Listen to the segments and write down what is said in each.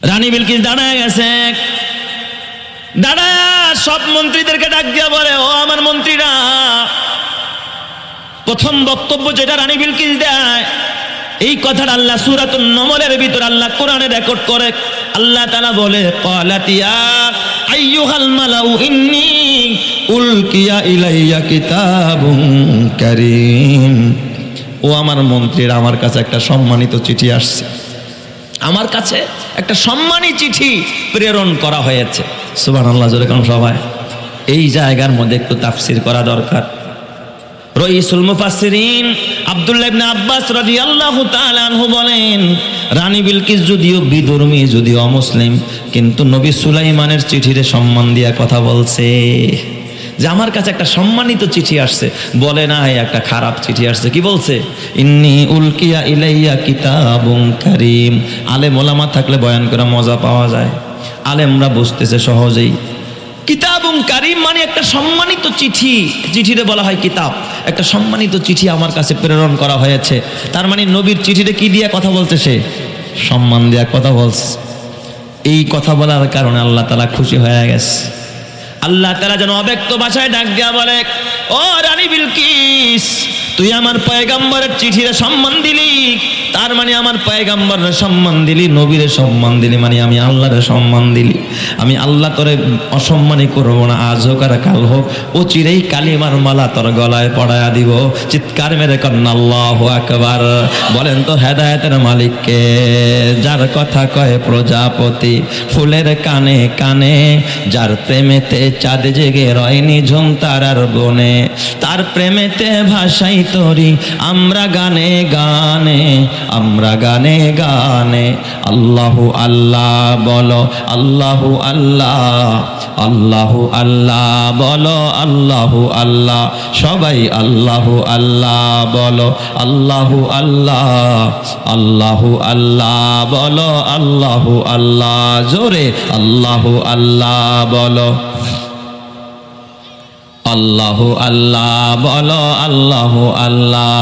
রানী বিলকিস দাঁড়ায় গেছে, দাঁড়ায় সব মন্ত্রীদেরকে ডাক দিয়া বলে, ও আমার মন্ত্রীরা, প্রথম বক্তব্য যেটা রানী বিলকিস দেয়, এই কথাটা আল্লাহ সূরাতুন নমলের ভিতর আল্লাহ কোরআনে রেকর্ড করে। আল্লাহ তাআলা বলে, ক্বালাতিয়া আইয়ুহাল মালাউ ইন্নী উলকিয়া ইলাইয়া কিতাবুন কারীম। ও আমার মন্ত্রীরা, আমার কাছে একটা সম্মানিত চিঠি আসছে, আমার কাছে একটা সম্মানী চিঠি প্রেরণ করা হয়েছে। সুবহানাল্লাহ, জোরে কোন সবাই। এই জায়গার মধ্যে একটু তাফসীর করা দরকার। রইসুল মুফাসসিরিন আব্দুল্লাহ ইবনে আব্বাস রাদিয়াল্লাহু তাআলা আনহু বলেন, রানী বিলকিস যদিও বিধর্মী, যদিও অমুসলিম, কিন্তু নবী সুলাইমানের চিঠিরে সম্মান দিয়া কথা বলছে, যে আমার কাছে একটা সম্মানিত চিঠি আসছে। বলে না একটা খারাপ চিঠি আসছে। কি বলছে? ইন্নী উলকিয়া ইলাইয়া কিতাবুন কারীম। আলেম ওলামা থাকলে বয়ান করে মজা পাওয়া যায়, আলেমরা বুঝতেছে সহজেই। কিতাবুন কারীম মানে একটা সম্মানিত চিঠি, চিঠিতে বলা হয় কিতাব। একটা সম্মানিত চিঠি আমার কাছে প্রেরণ করা হয়েছে। তার মানে নবীর চিঠিতে কি দিয়ে কথা বলছে? সে সম্মান দিয়া কথা বলছে। এই কথা বলার কারণে আল্লাহ তাআলা খুশি হয়ে গেছে। আল্লাহ তাআলা যেন অব্যক্ত ভাষায় ডাক দিয়া বলে, ও রানী বিলকিস, তুই আমার পয়গম্বরের চিঠিরে সম্মান দিলি, তার মানে আমার পয়গম্বরের সম্মান দিলি, নবীরে সম্মান দিলি, মানে আমি আল্লাহরে সম্মান দিলি। আমি আল্লাহ তোরে অসম্মানই করবো না, আজ হোক আর কাল হোক, ও চিরেই কালিমার মালা তোর গলায় পড়ায়া দিব। চিৎকার মেরে কন্যা আল্লাহু আকবার। বলেন তো হেদায়েতের মালিককে, যার কথা কয় প্রজাপতি ফুলের কানে কানে, যার প্রেমেতে চাঁদ জেগে রয়নি ঝুম তারার বনে, তার প্রেমেতে ভাষাই তরি আমরা গানে গানে, আমরা গানে গানে। আল্লাহু আল্লাহ বলো, আল্লাহু আল্লাহ, আল্লাহু আল্লাহ বলো, আল্লাহু আল্লাহ। সবাই আল্লাহু আল্লাহ বলো, আল্লাহু আল্লাহ, আল্লাহু আল্লাহ বলো, আল্লাহু আল্লাহ। জোরে আল্লাহু আল্লাহ বলো, আল্লাহু আল্লাহ বলো, আল্লাহু আল্লাহ।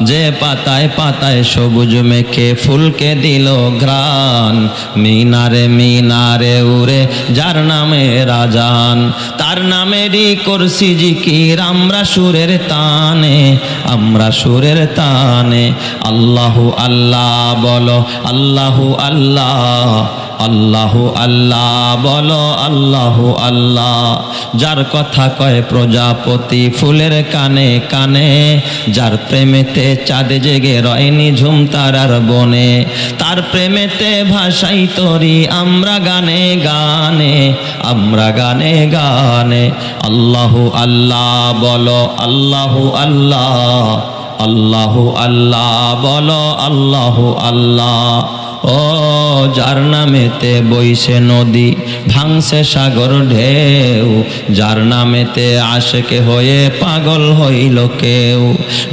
যে পাতায় পাতায় সবুজ মেখে ফুলকে দিল ঘ্রাণ, মিনারে মিনারে উড়ে যার নামে রাজান, তার নামেরই করছি জিকির আমরা সুরের তানে, আমরা সুরের তানে। আল্লাহু আল্লাহ বলো, আল্লাহু আল্লাহ, আল্লাহু আল্লাহ বলো, আল্লাহু আল্লাহ। যার কথা কয় প্রজাপতি ফুলের কানে কানে, যার প্রেমেতে চাঁদ জেগে রয়নি ঝুম তারার বনে, তার প্রেমেতে ভাষাই তরি আমরা গানে গানে, আমরা গানে গানে। আল্লাহু আল্লাহ বলো, আল্লাহু আল্লাহ, আল্লাহু আল্লাহ বলো, আল্লাহু আল্লাহ। ও যার নামেতে বইছে নদী ভাঙছে সাগর ঢেউ, যার নামেতে আশেকে হয়ে পাগল হইল কেউ,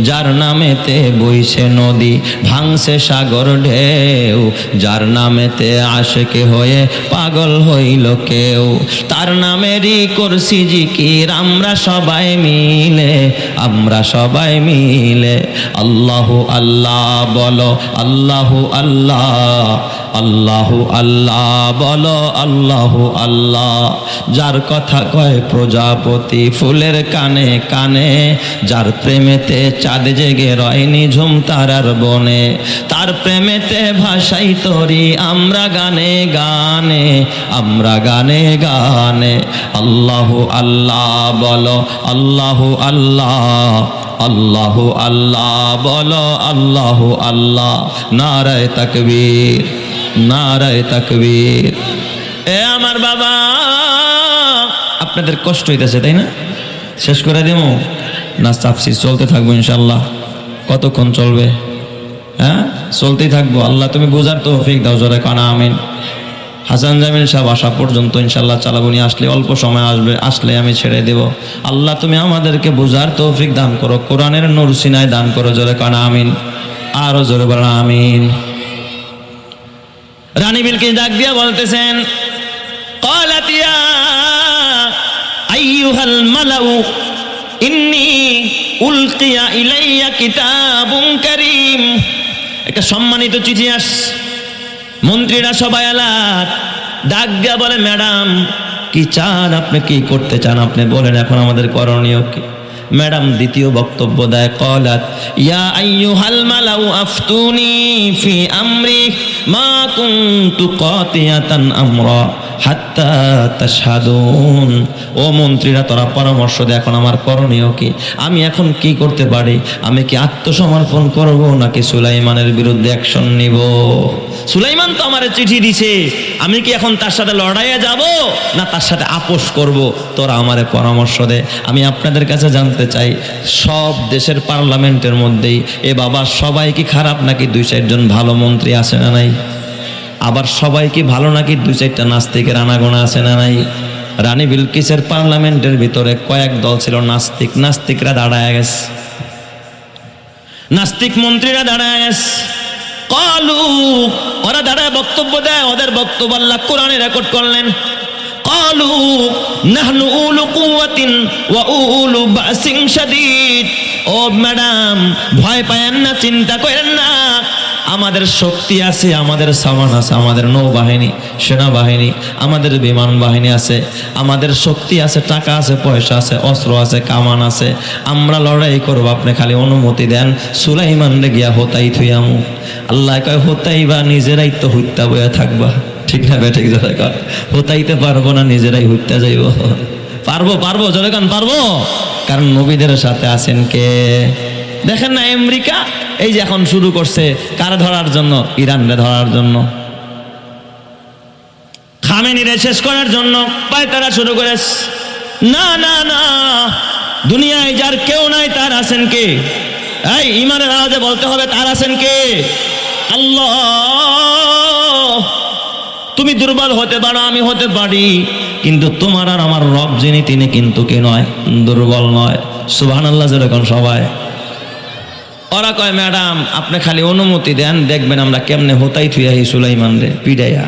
যার নামেতে বইছে নদী ভাঙছে সাগর ঢেউ, যার নামেতে আশেকে হয়ে পাগল হইল কেউ, তার নামেরই করছি জিকির আমরা সবাই মিলে, আমরা সবাই মিলে। আল্লাহু আল্লাহ বলো, আল্লাহু আল্লাহ, আল্লাহু আল্লাহ বলো, আল্লাহু আল্লাহ। যার কথা কয় প্রজাপতি ফুলের কানে কানে, যার প্রেমেতে চাঁদ জেগে রয়নি ঝুম তারার বনে, তার প্রেমেতে ভাষাই তরি আমরা গানে গানে, আমরা গানে গানে। আল্লাহু আল্লাহ বলো, আল্লাহু আল্লাহ, আল্লাহু আল্লাহ বলো, আল্লাহু আল্লাহ। নারায়ে তাকবীর, নারায়ে তাকবীর। এ আমার বাবা, আপনাদের কষ্ট হইতেছে তাই না? শেষ করে দেব না? তাফসীর চলতে থাকবো ইনশাআল্লাহ। কতক্ষণ চলবে? হ্যাঁ, চলতেই থাকবো। আল্লাহ তুমি বোঝার তৌফিক দাও, জোরে কানা আমিন। হাসান জামিল সাহেব আসা পর্যন্ত ইনশাআল্লাহ চালাবো, নি আসলে অল্প সময় আসবে, আসলে আমি ছেড়ে দেব। আল্লাহ তুমি আমাদেরকে বোঝার তৌফিক দান করো, কোরআনের নূর সিনায় দান করো, জোরে কানা আমিন। আরো জোরে বলেন আমিন। রানী বিলকিস ডাক দিয়া বলতেছেন, ক্বালাত ইয়া আইয়ুহাল মালাউ ইন্নী উলকিয়া ইলাইয়া কিতাবুন কারীম। একটা সম্মানিত চিঠি আসছে, মন্ত্রীরা সবাই আলাদ, ডাক দিয়া বলে, ম্যাডাম কি চান, আপনি কি করতে চান, আপনি বলেন এখন আমাদের করণীয় কি। ম্যাডাম দ্বিতীয় বক্তব্য দেয়, ক্বালাত ইয়া আইয়ুহাল মালাউ আফতুনি ফি আমরি মা কুনতু কাতিয়াতান আমরা হাত্তা তাশহাদুন। ও মন্ত্রীরা তোরা পরামর্শ দে এখন আমার করণীয় কি, আমি এখন কি করতে পারি, আমি কি আত্মসমর্পণ করব নাকি সুলাইমানের বিরুদ্ধে অ্যাকশন নিব। সুলাইমান তো আমার চিঠি দিছে, আমি কি এখন তার সাথে লড়াইয়ে যাব না তার সাথে আপোষ করব, তোরা আমারে পরামর্শ দে। আমি আপনাদের কাছে জানতে চাই, সব দেশের পার্লামেন্টের মধ্যেই এ বাবা সবাই কি খারাপ নাকি দুই চারজন ভালো মন্ত্রী আছে না নাই, আবার সবাই কি ভালো নাকি দুই চারটা নাস্তিকের আনাগোনা আছে না নাই। রানী বিলকিসের পার্লামেন্টের ভিতরে কয়েক দল ছিল নাস্তিক, নাস্তিকরা দাঁড়ায় গেছে, নাস্তিক মন্ত্রীরা দাঁড়ায় গেছে। কালু, ওরা দাঁড়ায় বক্তব্য দেয়, ওদের বক্তব্য আল্লাহ কোরআনে রেকর্ড করলেন। কালু নাহনু উলু কুওয়াতিন ওয়া উলু বাসিন শাদীদ। ও ম্যাডাম ভয় পায়েন না, চিন্তা করেন না, আমাদের শক্তি আছে, আমাদের সামান আছে, আমাদের নৌবাহিনী সেনাবাহিনী, আমাদের বিমান বাহিনী আছে, আমাদের শক্তি আছে, টাকা আছে, পয়সা আছে, অস্ত্র আছে, কামান আছে, আমরা লড়াই করব, আপনি খালি অনুমতি দেন। সুলাইমান রে গিয়া হোতাই থুইয়ামু। আল্লাহ কয় হোতাইবা নিজেরাই তো হত্যা বইয়া থাকবা, ঠিক না বেঠিক জোরে কর, হোতাইতে পারবো না, নিজেরাই হত্যা যাইব। পারবো পারবো জোরে কান পারবো, কারণ নবীদের সাথে আছেন কে। দেখেন না আমেরিকা এই যে এখন শুরু করছে কারে ধরার জন্য, ইরানরে ধরার জন্য, খামেনিরে শেষ করার জন্য পায়তারা শুরু করেছে। না না না, দুনিয়ায় যার কেউ নাই তার আছেন কে, এই ইমানের আওয়াজে বলতে হবে, তার আছেন কে, আল্লাহ। তুমি দুর্বল হতে পারো, আমি হতে পারি, কিন্তু তোমার আর আমার রব যিনি তিনি কিন্তু কে নয়, দুর্বল নয়। সুবহানাল্লাহ যেরকম সবাই। ওরা কয় ম্যাডাম আপনি খালি অনুমতি দেন, দেখবেন আমরা কেমনে হোতাই থুইয়াহি সুলাইমান রে পিডাইয়া।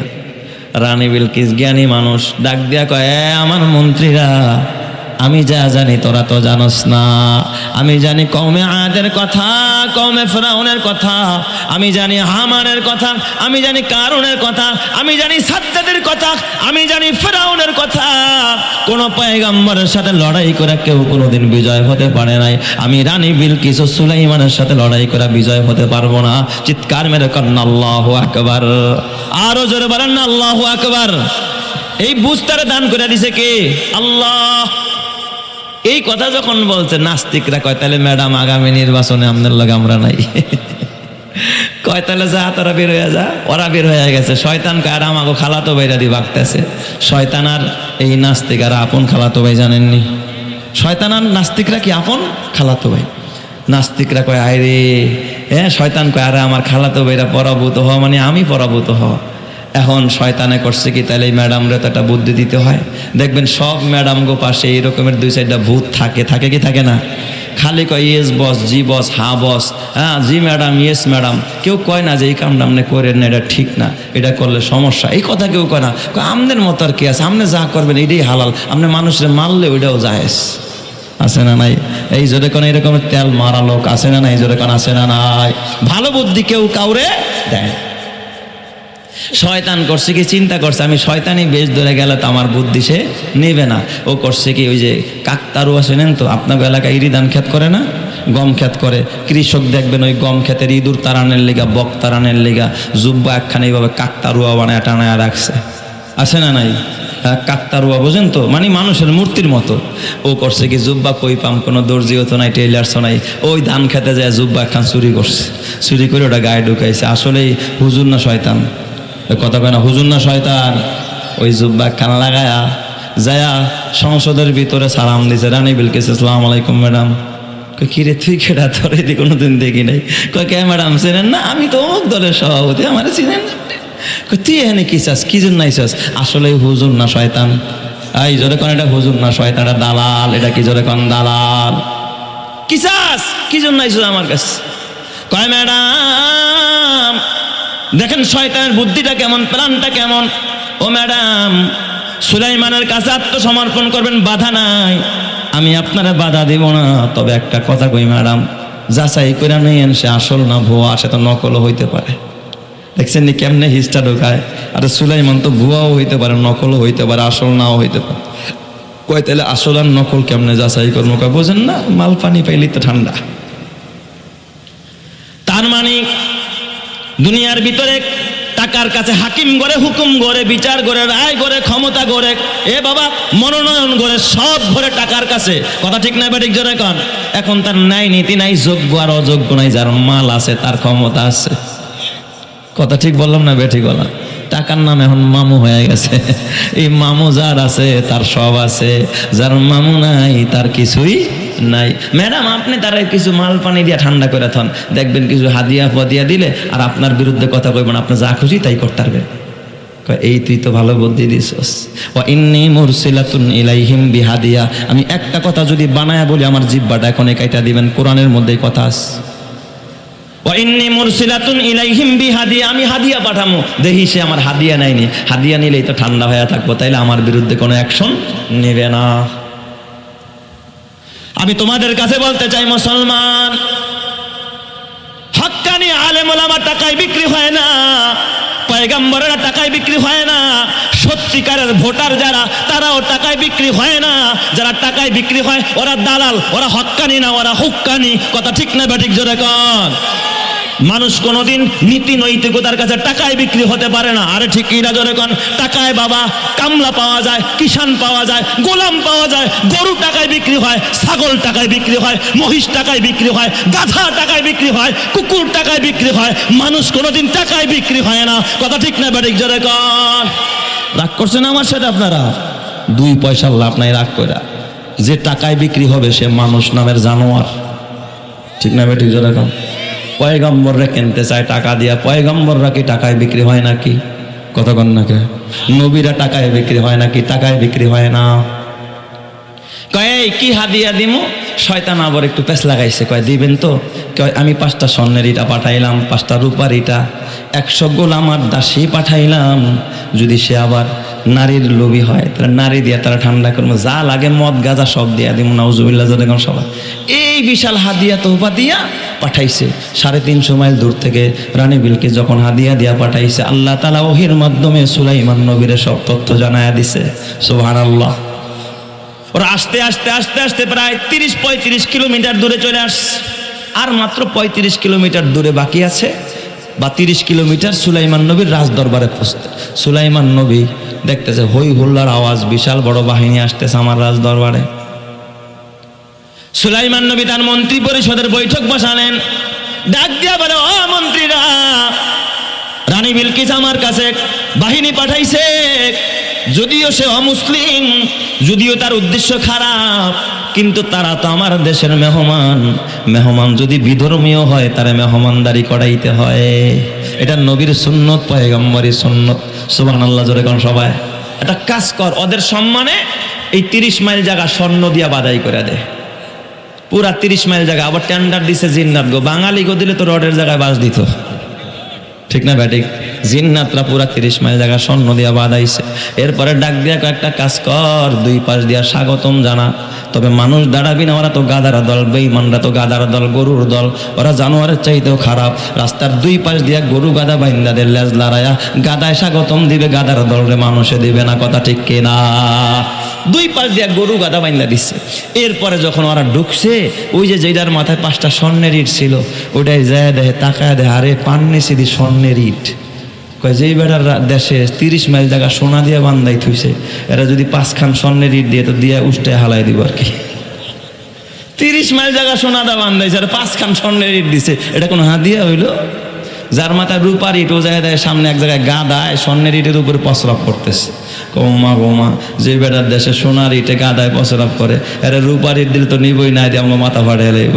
রানী বিলকিস জ্ঞানী মানুষ, ডাক দিয়া কয়, আমার মন্ত্রীরা, আমি যা জানি তোরা তো জানোস না। আমি জানি কওমে আদের কথা, কওমে ফিরাউনের কথা, আমি জানি হামানের কথা, আমি জানি কারুনের কথা, আমি জানি সাদ্দাদের কথা, আমি জানি ফিরাউনের কথা। কোন পয়গম্বরের সাথে লড়াই করে কেউ কোনোদিন বিজয় হতে পারে নাই। আমি রানী বিলকিস ও সুলাইমানের সাথে লড়াই করে বিজয় হতে পারবো না। চিৎকার মেরে করেন আল্লাহু আকবার, আরো জোরে বলেন না আল্লাহু আকবার। এই বুঝতারে দান করে দিছে কে, আল্লাহ। এই কথা যখন বলছে নাস্তিকরা কয়, তাহলে ম্যাডাম আগামী নির্বাচনে আমাদের লগে আমরা নাই। কয় তাহলে যা, তোরা বের হয়ে যা। ওরা বের হয়ে গেছে। শয়তান কয় আর আমাকে খালাতো ভাইরা দিয়ে বাগতেছে। শয়তান আর এই নাস্তিক আর আপন খালাতো ভাই জানেননি। শয়তান আর নাস্তিকরা কি আপন খালাতো ভাই। নাস্তিকরা কয় আয় রে, হ্যাঁ শয়তান কয় আরে আমার খালাতো ভাইরা পরাভূত হওয়া মানে আমি পরাভূত হওয়া। এখন শয়তানে করছে কি, তাহলে এই ম্যাডামরা তো একটা বুদ্ধি দিতে হয়। দেখবেন সব ম্যাডাম গো পাশে এই রকমের দুই চারটা ভূত থাকে, থাকে কি থাকে না। খালি কয় ইয়েস বস, জি বস, হ্যাঁ বস, হ্যাঁ জি ম্যাডাম, ইয়েস ম্যাডাম। কেউ কয় না যে এই কামটা আপনি করেন না, এটা ঠিক না, এটা করলে সমস্যা, এই কথা কেউ কয় না। আমনের মতো আর কি আছে, আপনি যা করবেন এটাই হালাল, আপনি মানুষের মারলে ওইটাও জায়েজ। আছে না নাই? এই জোরে কোন এরকমের তেল মারা লোক আছে না নাই? জোরে কোন আছে না নাই? ভালো বুদ্ধি কেউ কাউরে দেয়। শয়তান করছে কি, চিন্তা করছে আমি শয়তানি বেশ ধরে গেলে তো আমার বুদ্ধি সে নেবে না। ও করছে কি, ওই যে কাকতারুয়া শোনেন তো, আপনার এলাকায় ইরি ধান ক্ষেত করে না, গম ক্ষেত করে। কৃষক দেখবেন ওই গম ক্ষেতের ইঁদুর তাড়ানের লিগা, বক তাড়ানের লিগা জুব্বা একখানে এইভাবে কাকতারুয়া বানায় টানায় রাখছে। আছে না নাই? কাকতারুয়া বোঝেন তো, মানে মানুষের মূর্তির মতো। ও করছে কি, জুব্বা কই পাম, কোনো দর্জিও তো নাই, টেইলার্সও নাই। ওই ধান খেতে যায় জুব্বা একখান চুরি করছে, চুরি করে ওটা গায়ে ঢুকাইছে। আসলেই হুজুর না শয়তান? কথা কয় না হুজুর না শয়তান? ওই জুব্বা খান লাগায়া যায়া সংসদের ভিতরে সালাম দিছে। রানী বিলকিস আসসালামু আলাইকুম ম্যাডাম। কিরে তুই কেডা, তোর এদিকে কোনোদিন দেখি নাই। কয় কে ম্যাডাম চেনেন না? আমি তো অমুক দলের সভাপতি, আমার চিনেন না। তুই এখানে কি চাস, কি জন্য আইসাস? আসলে হুজুর না শয়তান? এই জোরে কোন এটা হুজুর না শয়তান, এটা দালাল। এটা কি জোরে কোন দালাল? কি চাস, কি জন্য আইসাস আমার কাছে? কয় ম্যাডাম দেখেন শয়তানের বুদ্ধিটা কেমন, প্ল্যানটা কেমন। ও ম্যাডাম সুলাইমানের কাছে আত্মসমর্পণ করবেন, বাধা নাই, আমি আপনারা বাধা দিব না। তবে একটা কথা কই ম্যাডাম, যাচাই করে নেন সে আসল না ভুয়া, সে তো নকলও হইতে পারে। দেখছেন নি কেমনে হিস্টা ঢোকায়। আর সুলাইমান তো ভুয়াও হইতে পারে, নকলও হইতে পারে, আসল নাও হইতে পারে। কয় তাহলে আসল আর নকল কেমনে যাচাই করবো? কয় বোঝেন না, মাল পানি পাইলি তো ঠান্ডা। তার মানে দুনিয়ার ভিতরে টাকার কাছে হাকিম করে, হুকুম করে, বিচার করে, রায় করে, ক্ষমতা করে, এ বাবা মনোনয়ন করে, সব ঘরে টাকার কাছে। কথা ঠিক না বেঠিক জোরে কন? এখন তার নাই নীতি নাই, যোগ্য আর অযোগ্য নাই, যার মাল আছে তার ক্ষমতা আছে। কথা ঠিক বললাম না বেঠিক বললাম? টাকার নাম এখন মামু হয়ে গেছে। এই মামু যার আছে তার সব আছে, যার মামু নাই তার কিছুই নাই। ম্যাডাম আপনি তারা কিছু মাল পানি দিয়া ঠান্ডা করে থন, দেখবেন কিছু হাদিয়া ফদিয়া দিলে আর আপনার বিরুদ্ধে কথা কইবেন, আপনি যা খুশি তাই করতে পারবেন। এই তুই তো ভালো বুদ্ধি দিছস। ওয়া ইন্নী মুরসিলাতুন ইলাইহিম বিহাদিয়া, আমি একটা কথা যদি বানায়া বলি আমার জিহ্বাটা এখন কাইটা দিবেন, কোরআনের মধ্যেই কথা আছে। ওয়া ইন্নী মুরসিলাতুন ইলাইহিম বিহাদিয়া, আমি হাদিয়া পাঠামু, দেখি সে আমার হাদিয়া নেয়নি, হাদিয়া নিলেই তো ঠান্ডা হয়ে থাকবো, তাইলে আমার বিরুদ্ধে কোনো অ্যাকশন নেবে না। আমি তোমাদের কাছে বলতে চাই মুসলমান, হক্কানি আলেম ওলামা টাকায় বিক্রি হয় না, পয়গম্বরেরা টাকায় বিক্রি হয় না, সত্যিকারের ভোটার যারা তারাও টাকায় বিক্রি হয় না। যারা টাকায় বিক্রি হয় ওরা দালাল, ওরা হক্কানি না, ওরা হুক্কানি। কথা ঠিক না বেঠিক জোরে কন? মানুষ কোনোদিন নীতি নৈতিকতার কাছে টাকায় বিক্রি হতে পারে না। আরে ঠিক কিনা জোরে কন? টাকায় বাবা কামলা পাওয়া যায়, কিষান পাওয়া যায়, গোলাম পাওয়া যায়, গরু টাকায় বিক্রি হয়, ছাগল টাকায় বিক্রি হয়, মহিষ টাকায় বিক্রি হয়, গাধা টাকায় বিক্রি হয়, কুকুর টাকায় বিক্রি হয়। মানুষ কোনোদিন টাকায় বিক্রি হয় না। কথা ঠিক না বেঠিক জোরে কন? রাগ করছেন আমার সাথে আপনারা? 2 পয়সার লাভ নাই রাগ কইরা। যে টাকায় বিক্রি হবে সে মানুষ নামের জানোয়ার। ঠিক না বেঠিক জোরে কন? পয়গম্বররা কিনতে চায় টাকা দিয়া, পয়গম্বররা কি টাকায় বিক্রি হয় নাকি? কতক্ষণ নাকি? নবীরা টাকায় বিক্রি হয় নাকি? টাকায় বিক্রি হয় না। কয় কি হাদিয়া দিমু? শয়তান আবার একটু পেছ লাগাইছে, কয় দিবেন তো? কয় আমি 5টা স্বর্ণের ইটা পাঠাইলাম, 5টা রূপার ইটা, 100 গোলাম আর দাসী পাঠাইলাম। যদি সে আবার নারীর লোভী হয় তাহলে নারী দিয়া তারা ঠান্ডা করবো, যা লাগে মদ গাঁজা সব দিয়া দিব, নাউজুবিল্লাহ যখন সবাই। এই বিশাল হাদিয়া তোহফা দিয়া পাঠাইছে। 350 মাইল দূর থেকে রানী বিলকিস যখন হাদিয়া দিয়া পাঠাইছে, আল্লাহ তাআলা ওহীর মাধ্যমে সুলাইমান নবীর সব তথ্য জানায়া দিছে। সুবহানাল্লাহ। ওরা আস্তে আস্তে আস্তে আস্তে প্রায় 30-35 কিলোমিটার দূরে চলে আসছে। আর মাত্র 35 কিলোমিটার দূরে বাকি আছে, বা 30 কিলোমিটার সুলাইমান নবীর রাজ দরবারে পৌঁছতে। সুলাইমান নবী দেখতেছে হই হুল্লার আওয়াজ, বিশাল বড় বাহিনী আসতেছে আমার রাজ দরবারে। সুলাইমান নবী তার মন্ত্রী পরিষদের বৈঠক বসালেন, ডাক দিয়া বলে, ও মন্ত্রীরা, রানী বিলকিস আমার কাছে বাহিনী পাঠাইছে। যদিও সে অমুসলিম, যদিও তার উদ্দেশ্য খারাপ, কিন্তু তারা তো আমার দেশের মেহমান। মেহমান যদি বিধর্মীয় হয় তারা মেহমানদারি করাইতে হয়। এটা নবীর সুন্নত, পয়গম্বরী সুন্নত। সুবহানাল্লাহ জোরে কোন সবাই? একটা কাজ কর, ওদের সম্মানে এই 30 মাইল জায়গা স্বর্ণ দিয়া বাদাই করে দে, পুরা 30 মাইল জায়গা। আবার টেন্ডার দিছে জিন্নাত গো, বাঙালি গো দিলে তো রডের জায়গায় বাস দিত। ঠিক না ব্যাটিক? জিন্নাতরা পুরা 30 মাইল জায়গা স্বর্ণ দিয়া বাঁধাইছে। এরপরে ডাক দিয়া একটা কাজ কর, 2 পাশ দিয়া স্বাগতম জানা। তবে মানুষ দাঁড়াবি না, ওরা তো গাদারা দল, বেঈমানরা তো গাদারা দল, গরুর দল, ওরা জানোয়ারের চাইতেও খারাপ। রাস্তার 2 পাশ দিয়া গরু গাদা বাইন্দাদের লেজ লড়াইয়া গাদায় স্বাগতম দিবে, গাদার দলরে মানুষে দিবে না। কথা ঠিক কিনা? 2 পাশ দিয়া গরু গাদা বাইন্দা দিচ্ছে। এরপরে যখন ওরা ঢুকছে, ওই যে যেটার মাথায় 5টা স্বর্ণের ইট ছিল, ওটাই যায় দেখে, তাকায় দেখে, আরে পান্নিসি দি স্বর্ণের ইট। কয় যেই বেড়ার দেশে 30 মাইল জায়গা সোনা দিয়ে বান্ধাই থুইছে, এরা যদি 5 খান স্বর্ণের ইট দিয়ে তো দিয়ে উষ্টায় হালাই দিব আর কি। 30 মাইল জায়গা সোনা দা বান্ধাইছে আর 5 খান স্বর্ণের ইট দিছে, এটা কোনো হাদিয়া হইল? যার মাথায় রূপার ইট, ও জায়গায় দেয় সামনে এক জায়গায় গাদায় স্বর্ণের ইটের উপরে প্রস্রাব করতেছে। কৌমা গোমা, যে বেটার দেশে সোনার ইটে গাদায় প্রস্রাব করে, এরা রূপার ইট দিলে তো নিবই না, দিয়ে আমার মাথা ফাটিয়ে লাগব।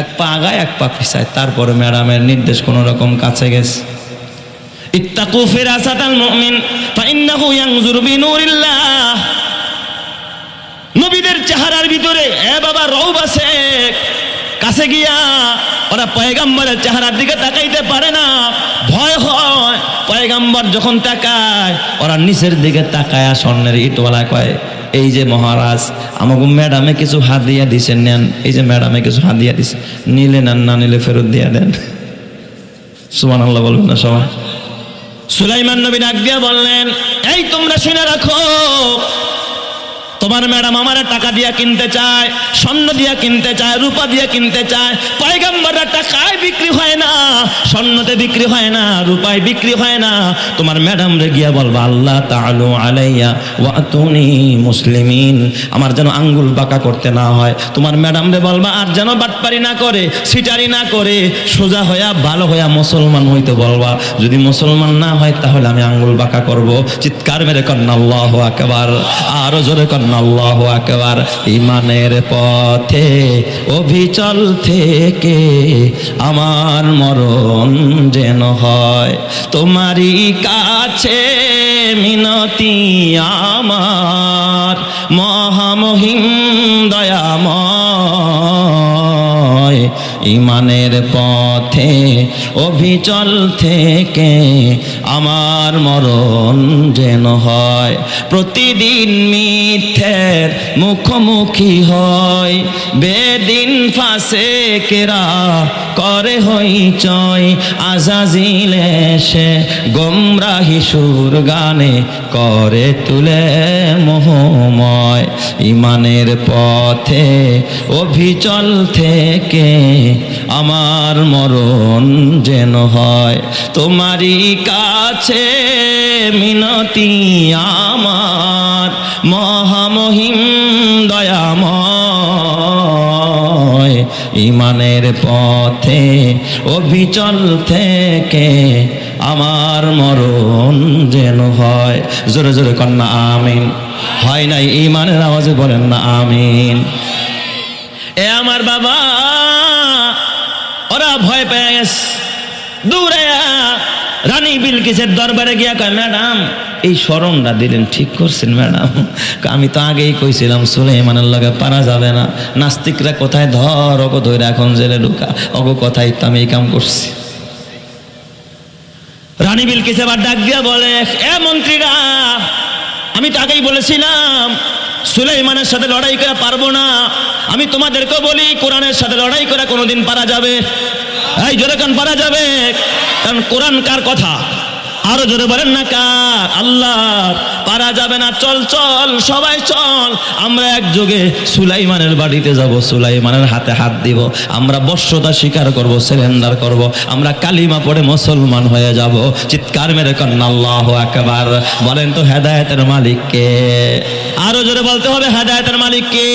এক পা আগায় এক পা পিছায়। তারপরে ম্যাডামের নির্দেশ কোন রকম কাছে গেছে, ইত্তাকু ফিরাসাতাল মুমিন ফাইন্নাহু ইয়ানজুরু বিনুরিল্লাহ। নবীদের চেহারার ভিতরে এ বাবা রৌব আছে। কাছে গিয়া ওরা পয়গম্বরের চেহারার দিকে তাকাইতে পারে না, ভয় হয়। পয়গম্বর যখন তাকায়, ওরা নিচের দিকে তাকায়। স্বর্ণের ইটওয়ালা কয়, এই যে মহারাজ আমাকে ম্যাডামে কিছু হাদিয়া দিছেন, নেন। এই যে ম্যাডামে কিছু হাদিয়া দিছে, নিলে নেন, না নিলে ফেরত দিয়া দেন। সুবহানাল্লাহ বলবেন না সবাই? সুলাইমান নবী ডাক দিয়া বললেন, এই তোমরা শুনে রাখো, তোমার ম্যাডাম আমার টাকা দিয়া কিনতে চায়, স্বর্ণ দিয়া কিনতে চায়, রূপা দিয়া কিনতে চায়। পয়গম্বররা টাকায় বিক্রি হয় না, স্বর্ণতে বিক্রি হয় না, রূপায় বিক্রি হয় না। তোমার ম্যাডাম রে গিয়া বলবা, আল্লাহ তাআলু আলাইয়া ওয়া আতুনি মুসলিমিন, আমার যেন আঙ্গুল বাঁকা করতে না হয়। তোমার ম্যাডাম রে বলবা, আর যেন বাটপারি না করে, সিটারি না করে, সোজা হইয়া ভালো হইয়া মুসলমান হইতে বলবা। যদি মুসলমান না হয় তাহলে আমি আঙ্গুল বাঁকা করব। চিৎকার মেরে কন্না আল্লাহু আকবার, আরো জোরে কন্না আল্লাহু আকবার। ঈমানের পথে অবিচল থেকে আমার মরণ যেন হয়, তোমারই কাছে মিনতি আমার মহামহিম দয়াময়। ঈমানের পথে অবিচল থেকে আমার মরণ যেন হয়, প্রতিদিন মিথ্যের মুখোমুখি হয়, বেদিন ফাসেকেরা করে হইচই, আজাজিল এসে গোমরাহি সুর গানে করে তুলে মোহময়। ঈমানের পথে অবিচল থেকে আমার মরণ যেন হয়, তোমারই কাছে মিনতি আমার মহামহিম দয়াময়। ঈমানের পথে অবিচল থেকে আমার মরণ যেন হয়। জোরে জোরে কন্যা আমিন। হয় নাই ঈমানের আওয়াজে বলেন না আমিন। এ আমার বাবা, ওরা ভয় পেয়ে গেছে, দূরে রানী বিলকিসের দরবারে গিয়া কয়, ম্যাডাম এই স্মরণটা দিলেন ঠিক করছেন ম্যাডাম, আমি তো আগেই কইছিলাম সুলাইমানের লগে পারা যাবে না, নাস্তিকরা কোথায় ধর ওগো ধরে এখন জেলে ঢুকা, ওগো কথাই তো আমি এই কাম করছি। রানী বিলকিস আবার ডাক দিয়া বলে, এ মন্ত্রীরা, আমি তো আগেই বলেছিলাম সুলাইমানের সাথে লড়াই করে পারবো না। আমি তোমাদেরকে বলি, কোরআনের সাথে লড়াই করে কোনোদিন পারা যাবে? এই জোরে কান পারা যাবে? কারণ কোরআন কার কথা? আরো জোরে বলেন না কার? আল্লাহ। পারা যাবে না। চল চল সবাই চল, আমরা একযোগে সুলাইমানের বাড়িতে যাব, সুলাইমানের হাতে হাত দিব, আমরা বশ্যতা স্বীকার করব, সারেন্ডার করব, আমরা কালিমা পড়ে মুসলমান হয়ে যাব। চিৎকার মেরে কন্না আল্লাহু আকবার। বলেন তো হেদায়েতের মালিক কে? আরো জোরে বলতে হবে, হেদায়েতের মালিক কে?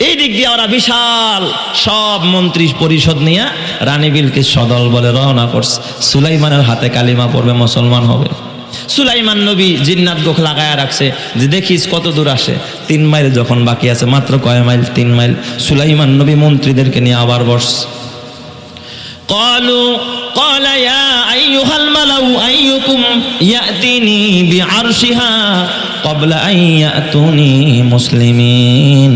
এই দিক দিয়ে ওরা বিশাল সব মন্ত্রী পরিষদ নিয়ে রানী বিলকিস সদল বলে রওনা করছে, সুলাইমানের হাতে কালিমা পড়বে, মুসলমান হবে। সুলাইমান নবী জিন্নাত গোখ লাগায়া রাখছে যে দেখিস কত দূর আসে। 3 মাইল যখন বাকি আছে, মাত্র কয় মাইল? 3 মাইল। সুলাইমান নবী মন্ত্রীদেরকে নিয়ে আবার বসছে। قال يا أيها الملأ أيكم يأتيني بعرشها قبل أن يأتوني مسلمين।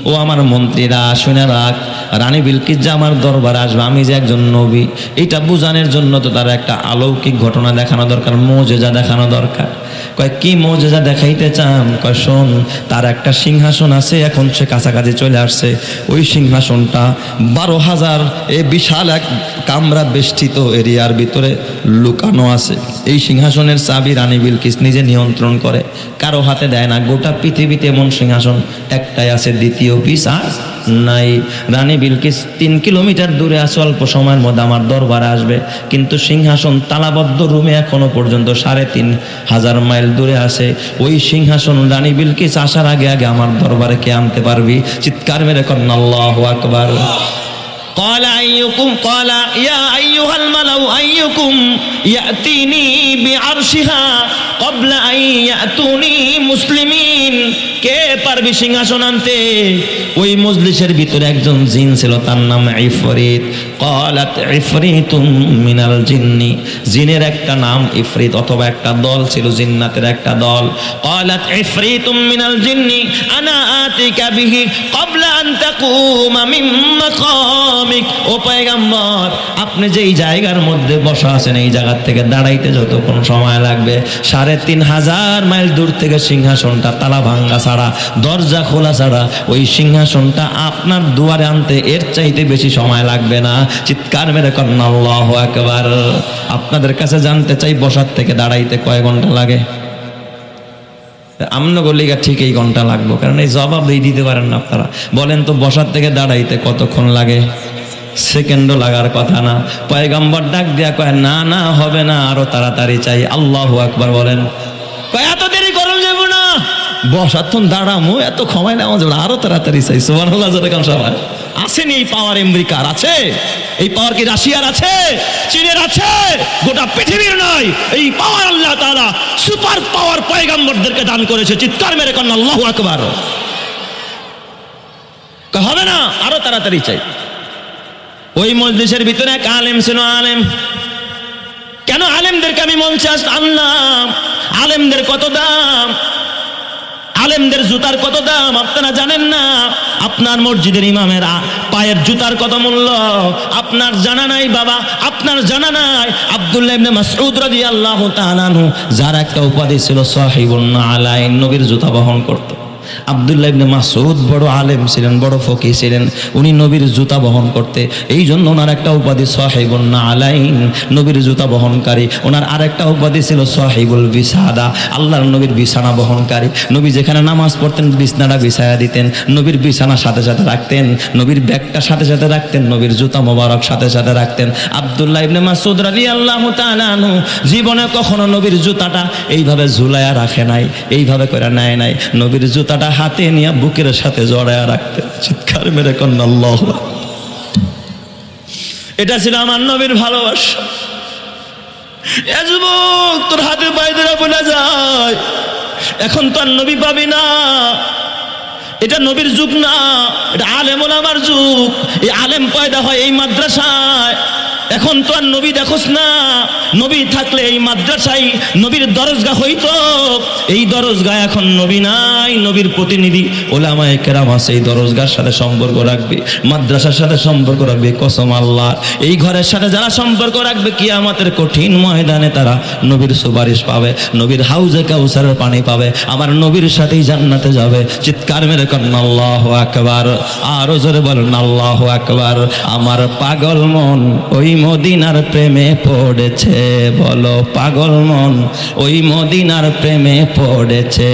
ও আমার মন্ত্রীরা শুনে রাখ, রানী বিলকিস যে আমার দরবারে আসবে, আমি যে একজন নবী, এটা বোঝানোর জন্য তো তার একটা অলৌকিক ঘটনা দেখানো দরকার, মুজিজা দেখানো দরকার। কয় কি মুজিজা দেখাইতে চান? কয় শোন, তার একটা সিংহাসন আছে, এখন সে কাছাকাছি চলে আসছে। ওই সিংহাসনটা 12,000 বিশাল এক কামরা বেষ্টিত এরিয়ার ভিতরে লুকানো আছে। এই সিংহাসনের চাবি রানী বিলকিস নিজে নিয়ন্ত্রণ করে, কারো হাতে দেয় না। গোটা পৃথিবীতে এমন সিংহাসন একটাই আছে, দ্বিতীয় পিস আর নাই। রানী বিলকিস 3 কিলোমিটার দূরে আছে, অল্প সময়ের মধ্যে আমার দরবারে আসবে, কিন্তু সিংহাসন তালাবদ্ধ রুমে এখনো পর্যন্ত 3,500 মাইল দূরে আছে। ওই সিংহাসন রানী বিলকিস আসার আগে আগে আমার দরবারে কে আনতে পারবি? চিৎকার মেরে কন্না আল্লাহু আকবার। قال يا أيها الملأ أيكم يأتيني بعرشها قبل أن يأتوني مسلمين। কে পারবি সিংহাসন আনতে? ওই মজলিসের ভিতরে একজন জিন ছিল, তার নাম ইফরিত। قالت عفريت من الجن, জিনের একটা নাম ইফরিত, অথবা একটা দল ছিল, জিন্নাতের একটা দল। قالت عفريت من الجن أنا آتيك به قبل أن تقوم من مقامك। ও পয়গম্বর, আপনি যেই জায়গার মধ্যে বসা আছেন, এই জায়গা থেকে দাঁড়াইতে যতক্ষণ সময় লাগবে 3,500 মাইল দূর থেকে সিংহাসনটা তালা ভাঙ্গা ছাড়া, দরজা খোলা ছাড়া ওই সিংহাসনটা আপনার দুয়ারে আনতে এর চাইতে বেশি সময় লাগবে না। চিৎকার মেরে কন্যা আল্লাহু আকবার। আপনাদের কাছে জানতে চাই, বসার থেকে দাঁড়াইতে কয় ঘন্টা লাগে? আমন গলিগা ঠিক এই ঘন্টা লাগবো, কারণ এই জবাব দিতে পারেন না আপনারা। বলেন তো বসার থেকে দাঁড়াইতে কতক্ষণ লাগে? সেকেন্ডও লাগার কথা না। পয়গম্বর ডাক দিয়া কয় না না হবে না, আরো তাড়াতাড়ি চাই। আল্লাহু আকবার বলেন। কয় এত দেরি করুন যাব না, বসার দাঁড়ামো, এত সময় নেওয়া যাবে না, আরো তাড়াতাড়ি চাই। সুবহানাল্লাহ জোরে কোন সবাই। আসেনি এই পাওয়ার আমেরিকার আছে? এই পাওয়ার কি রাশিয়ার আছে, চীনের আছে? গোটা পৃথিবীর নয়, এই পাওয়ার আল্লাহ তাআলা সুপার পাওয়ার পয়গম্বরদেরকে দান করেছে। চিৎকার মেরে কন্যা আল্লাহু আকবার। হবে না, আরো তাড়াতাড়ি চাই। ওই মজলিসের ভিতরে এক আলেম ছিল। আলেম কেন? আলেমদেরকে আমি মঞ্চে আনলাম। আলেমদের কত দাম, আলেমদের জুতার কত দাম আপনারা জানেন না? আপনার মসজিদের ইমামের পায়ের জুতার কত মূল্য আপনার জানা নাই বাবা, আপনার জানা নাই। আব্দুল্লাহ ইবনে মাসউদ রাদিয়াল্লাহু তাআলা আনহু, যার একটা উপাধি ছিল সাহিবুন নালাইন, নবীর জুতা বহন করত। আব্দুল্লাহ ইবনে মাসউদ বড় আলেম ছিলেন, বড় ফকিহ ছিলেন, উনি নবীর জুতা বহন করতে। এই জন্য ওনার একটা উপাধি সাহিবুন নালাইন, নবীর জুতা বহনকারী। ওনার আরেকটা উপাধি ছিল সাহিবুল বিসাদা, আল্লাহর নবীর বিছানা বহনকারী। নবী যেখানে নামাজ পড়তেন বিছানাটা বিছায়া দিতেন, নবীর বিছানা সাথে সাথে রাখতেন, নবীর ব্যাগটা সাথে সাথে রাখতেন, নবীর জুতা মোবারক সাথে সাথে রাখতেন। আব্দুল্লাহ ইবনে মাসউদ রাদিয়াল্লাহু তাআলা আনহু জীবনে কখনো নবীর জুতাটা এইভাবে ঝুলায়া রাখে নাই, এইভাবে করে নেয় নাই। নবীর জুতাটা হাতে নিয়ে বুকের সাথে জড়ায়া রাখতেন। চিৎকার মেরে কন্যা আল্লাহু আকবার। এটা ছিল আমার নবীর ভালোবাসা। এ যুবক, তোর হাতে পায়ে ধরে বলে যায়, এখন তো আর নবী পাবি না। এটা নবীর যুগ না, এটা আলেম ওলামার যুগ। এই আলেম পয়দা হয় এই মাদ্রাসায়। এখন তো আর নবী দেখোস না। নবী থাকলে এই মাদ্রাসায় নবীর দরজগা হইতো। এই দরজগায় এখন নবী নাই, নবীর প্রতিনিধি ওলামায়ে কেরাম আছে। এই দরজগার সাথে সম্পর্ক রাখবে, মাদ্রাসার সাথে সম্পর্ক রাখবে, কসম আল্লাহ। এই ঘরের সাথে যারা সম্পর্ক রাখবে, কিয়ামতের কঠিন ময়দানে তারা নবীর সুপারিশ পাবে, নবীর হাউজে কাউসারের পানি পাবে, আমার নবীর সাথেই জান্নাতে যাবে। চিৎকার মেরে করেন আল্লাহু আকবার। আরো জোরে বলেন আল্লাহু আকবার। আমার পাগল মন ওই মদিনার প্রেমে পড়েছে, বলো পাগল মন ওই মদিনার প্রেমে পড়েছে।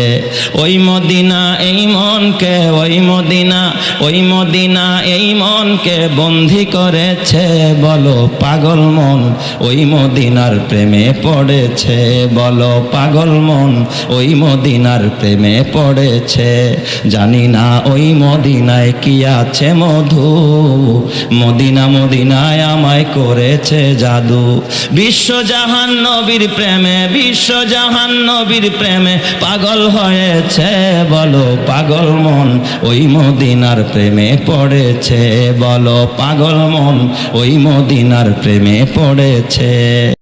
ওই মদিনা এই মনকে, ওই মদিনা, ওই মদিনা এই মনকে বন্দি করেছে, বলো পাগল মন ওই মদিনার প্রেমে পড়েছে, বলো পাগল মন ওই মদিনার প্রেমে পড়েছে। জানি না ওই মদিনায় কি আছে মধু, মদিনা মদিনায় আমায় করেছে জাদু। বিশ্বজাহান নবীর প্রেমে, বিশ্বজাহান নবীর প্রেমে পাগল হয়েছে, বলো পাগল মন ওই মদিনার প্রেমে পড়েছে, বলো পাগল মন ওই মদিনার প্রেমে পড়েছে।